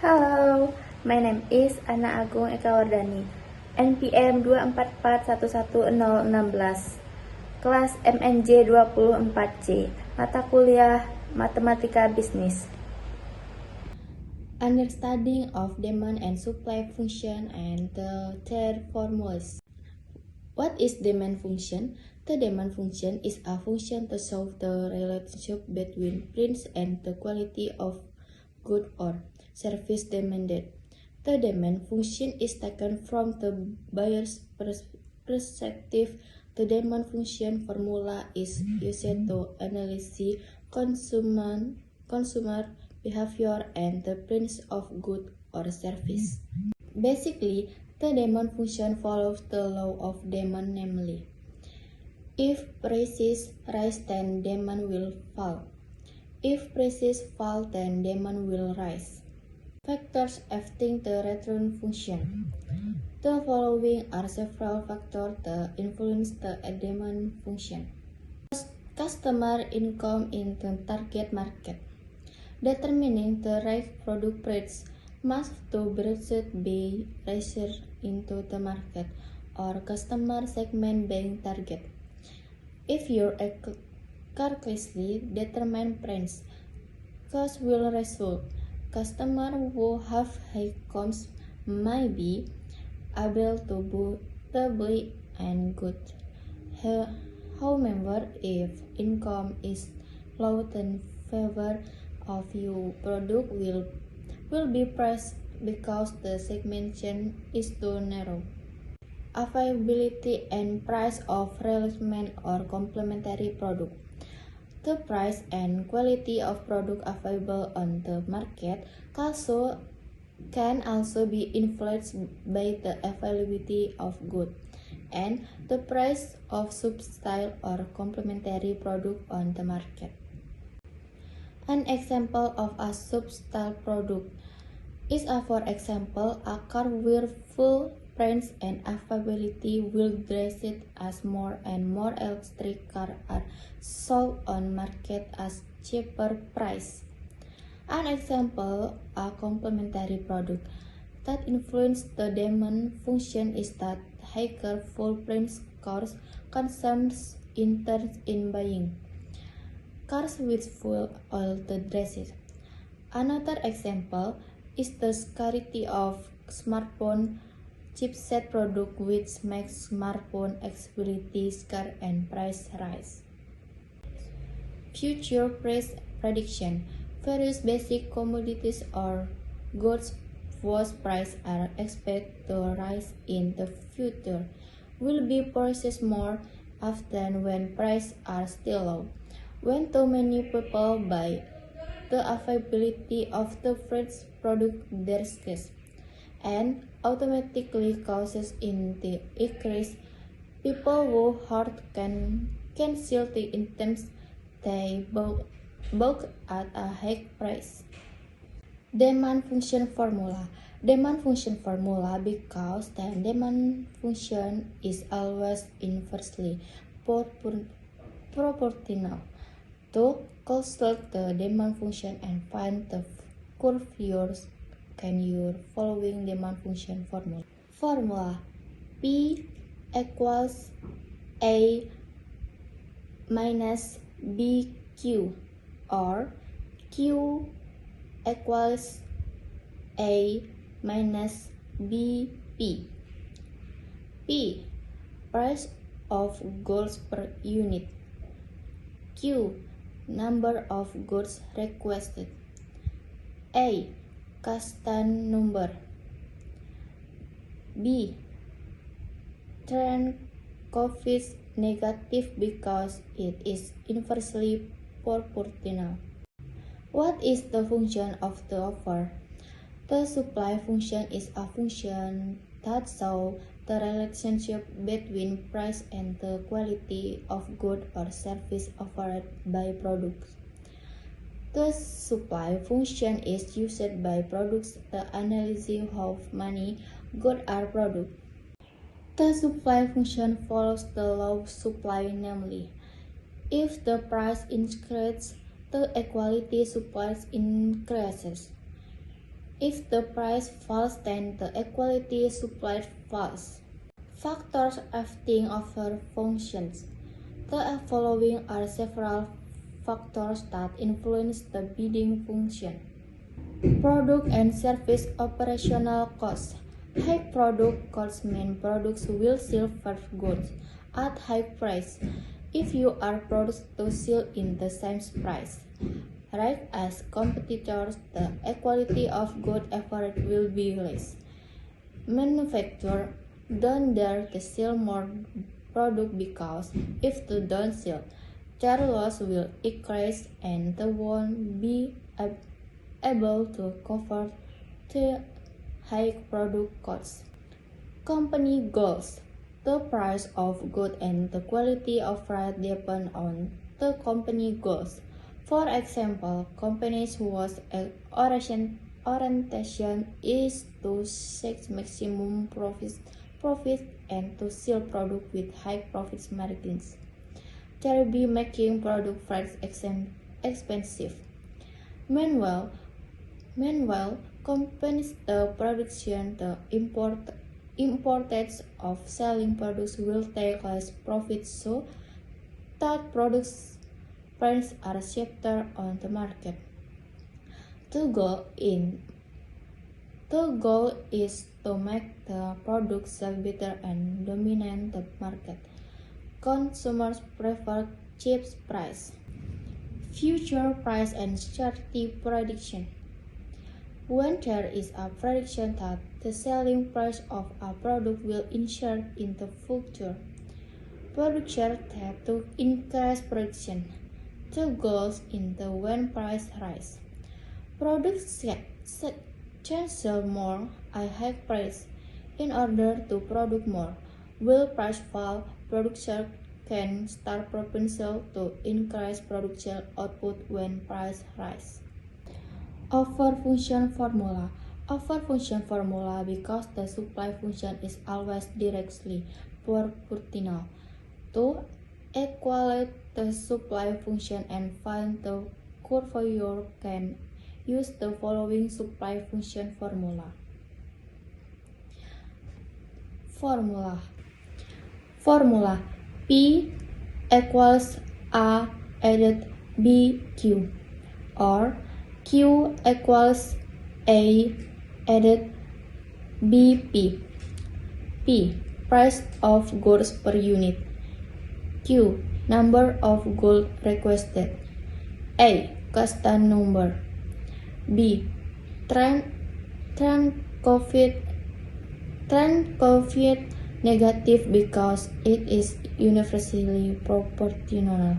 Halo, my name is Ana Agung Eka Wardani, NPM 244111016, kelas MNJ 24C, mata kuliah Matematika Bisnis. Understanding of demand and supply function and the third formulas. What is demand function? The demand function is a function to show the relationship between price and the quality of good or service demanded. The demand function is taken from the buyer's perspective. The demand function formula is used to analyze consumer behavior and the price of good or service. Basically, the demand function follows the law of demand, namely, if prices rise, then demand will fall. If prices fall, then demand will rise. Factors affecting the return function. The following are several factors that influence the demand function. Customer income in the target market. Determining the right product price must be raised into the market or customer segment being target. If you carelessly determine price, cost will result. Customers who have high incomes may be able to buy and good. However, if income is low, then favor of your product will be priced because the segmentation is too narrow. Availability and price of replacement or complementary product. The price and quality of product available on the market can also be influenced by the availability of goods and the price of substitute or complementary product on the market. An example of a substitute product is, for example, a car where full price and availability will rise as more and more electric cars are sold on market at cheaper price. An example, a complementary product that influences the demand function is that higher full price cars consumers interest in buying cars with full oil dresses. Another example is the scarcity of smartphone chipset product, which makes smartphone accessibility scarce and price rise. Future price prediction. Various basic commodities or goods whose price are expected to rise in the future will be purchased more often when prices are still low. When too many people buy, the availability of the first product decreases and automatically causes in the increase. People who hard can sell the items they bought at a high price. Demand function formula. Demand function formula because the demand function is always inversely proportional. To calculate the demand function and find the curve can use following demand function formula. Formula P equals A minus BQ or Q equals A minus BP. P, price of goods per unit. Q, number of goods requested. A, customer number. B, trend coefficient negative because it is inversely proportional. What is the function of the offer? The supply function is a function that shows the relationship between price and the quality of good or service offered by products. The supply function is used by products to analyze how many goods are produced. The supply function follows the law of supply, namely, if the price increases, the equality supply increases. If the price falls, then the equality supply falls. Factors acting over functions. The following are several factors that influence the bidding function. Product and service operational costs. High product costs mean products will sell first goods at high price if you are products to sell in the same price. Right as competitors, the equality of good effort will be less. Manufacturers don't dare to sell more product because if they don't sell, their loss will increase and they won't be able to cover the high product costs. Company goals. The price of goods and the quality of product depend on the company goals. For example, companies whose orientation is to seek maximum profit and to sell product with high profit margins. They'll be making product price expensive. Meanwhile, companies the production the importance of selling products will take less profit so that products prices are shifted on the market. The goal is to make the product sell better and dominate the market. Consumers prefer cheap price. Future price and scarcity prediction. When there is a prediction that the selling price of a product will increase in the future, producers have to increase production. The goals in the when price rise. Products can sell more at high price in order to produce more. Will price fall, producers can start proposal to increase production output when price rise. Overfunction formula. Overfunction formula because the supply function is always directly proportional to equalate the supply function and find the curve. You can use the following supply function formula. Formula P equals A added BQ or Q equals A added BP. P price of goods per unit. Q number of goods requested. A custom number. B trend COVID negative because it is universally proportional.